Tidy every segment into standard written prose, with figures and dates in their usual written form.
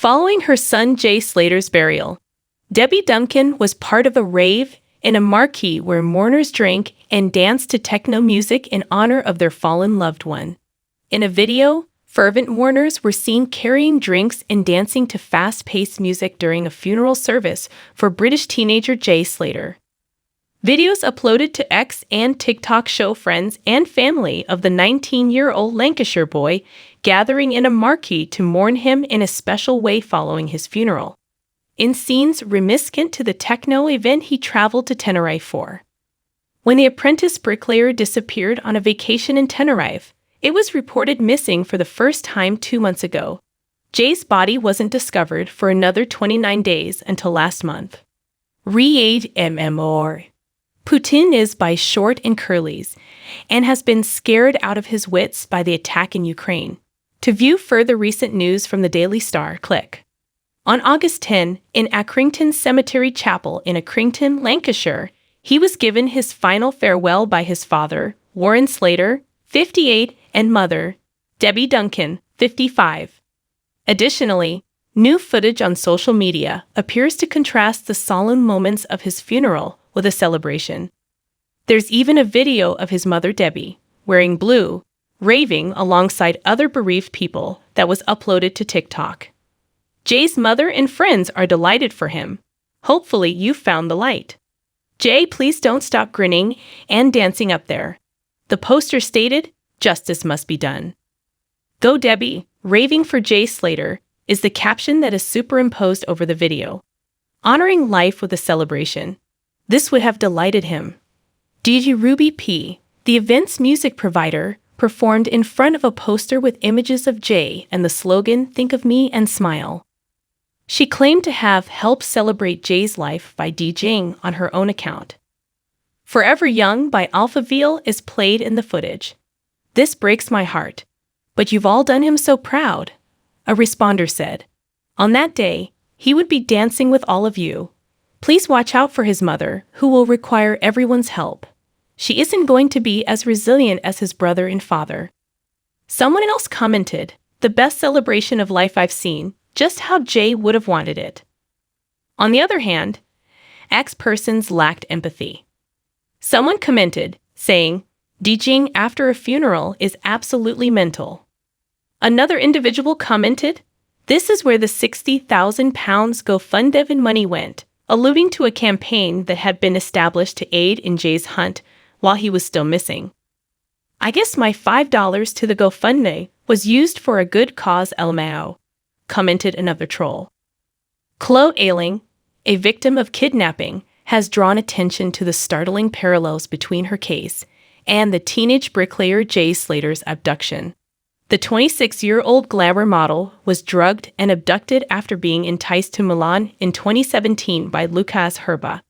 Following her son Jay Slater's burial, Debbie Duncan was part of a rave in a marquee where mourners drank and danced to techno music in honor of their fallen loved one. In a video, fervent mourners were seen carrying drinks and dancing to fast-paced music during a funeral service for British teenager Jay Slater. Videos uploaded to X and TikTok show friends and family of the 19-year-old Lancashire boy gathering in a marquee to mourn him in a special way following his funeral, in scenes reminiscent to the techno event he traveled to Tenerife for. When the apprentice bricklayer disappeared on a vacation in Tenerife, it was reported missing for the first time 2 months ago. Jay's body wasn't discovered for another 29 days until last month. Read MMR. Putin is by short and curlies and has been scared out of his wits by the attack in Ukraine. To view further recent news from the Daily Star, click. On August 10, in Accrington Cemetery Chapel in Accrington, Lancashire, he was given his final farewell by his father, Warren Slater, 58, and mother, Debbie Duncan, 55. Additionally, new footage on social media appears to contrast the solemn moments of his funeral with a celebration. There's even a video of his mother Debbie, wearing blue, raving alongside other bereaved people that was uploaded to TikTok. Jay's mother and friends are delighted for him. Hopefully you found the light. Jay, please don't stop grinning and dancing up there. The poster stated, "Justice must be done." Go Debbie, raving for Jay Slater, is the caption that is superimposed over the video. Honoring life with a celebration. This would have delighted him. DJ Ruby P., the event's music provider, performed in front of a poster with images of Jay and the slogan, "Think of me and smile." She claimed to have helped celebrate Jay's life by DJing on her own account. Forever Young by Alphaville is played in the footage. "This breaks my heart. But you've all done him so proud," a responder said. "On that day, he would be dancing with all of you. Please watch out for his mother, who will require everyone's help. She isn't going to be as resilient as his brother and father." Someone else commented, "The best celebration of life I've seen, just how Jay would have wanted it." On the other hand, ex-persons lacked empathy. Someone commented, saying, "DJing after a funeral is absolutely mental." Another individual commented, "This is where the £60,000 GoFundMe money went," alluding to a campaign that had been established to aid in Jay's hunt while he was still missing. "I guess my $5 to the GoFundMe was used for a good cause, LMAO," commented another troll. Chloe Ayling, a victim of kidnapping, has drawn attention to the startling parallels between her case and the teenage bricklayer Jay Slater's abduction. The 26-year-old glamour model was drugged and abducted after being enticed to Milan in 2017 by Lucas Herba,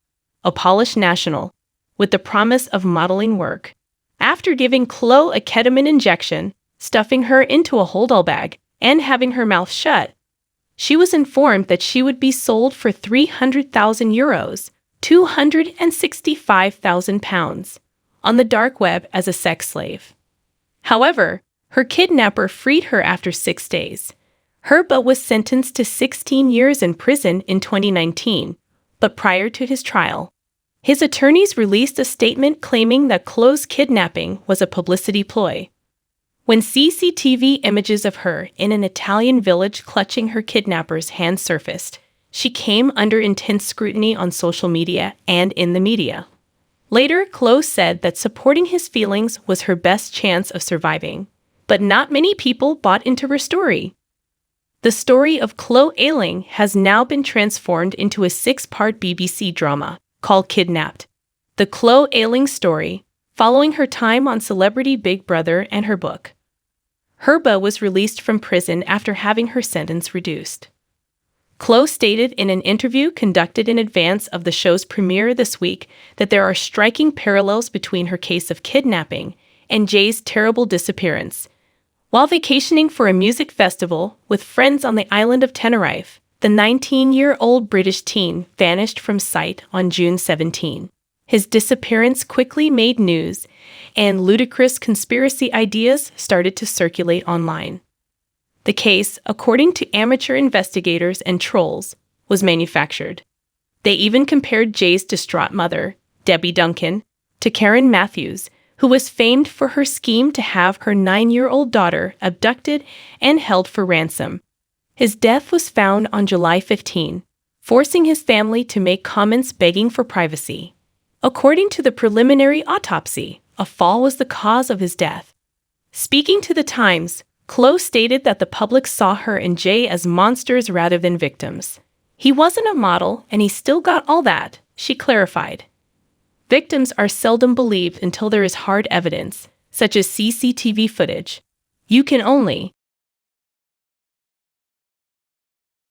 a Polish national, with the promise of modeling work. After giving Chloe a ketamine injection, stuffing her into a hold-all bag, and having her mouth shut, she was informed that she would be sold for €300,000, £265,000, on the dark web as a sex slave. However, her kidnapper freed her after 6 days. Herba was sentenced to 16 years in prison in 2019, but prior to his trial, his attorneys released a statement claiming that Chloe's kidnapping was a publicity ploy. When CCTV images of her in an Italian village clutching her kidnapper's hand surfaced, she came under intense scrutiny on social media and in the media. Later, Chloe said that supporting his feelings was her best chance of surviving. But not many people bought into her story. The story of Chloe Ayling has now been transformed into a 6-part BBC drama called Kidnapped. The Chloe Ayling story, following her time on Celebrity Big Brother and her book. Herba was released from prison after having her sentence reduced. Chloe stated in an interview conducted in advance of the show's premiere this week that there are striking parallels between her case of kidnapping and Jay's terrible disappearance. While vacationing for a music festival with friends on the island of Tenerife, the 19-year-old British teen vanished from sight on June 17. His disappearance quickly made news, and ludicrous conspiracy ideas started to circulate online. The case, according to amateur investigators and trolls, was manufactured. They even compared Jay's distraught mother, Debbie Duncan, to Karen Matthews, who was famed for her scheme to have her 9-year-old daughter abducted and held for ransom. His death was found on July 15, forcing his family to make comments begging for privacy. According to the preliminary autopsy, a fall was the cause of his death. Speaking to the Times, Chloe stated that the public saw her and Jay as monsters rather than victims. He wasn't a model, and he still got all that, she clarified. Victims are seldom believed until there is hard evidence, such as CCTV footage. You can only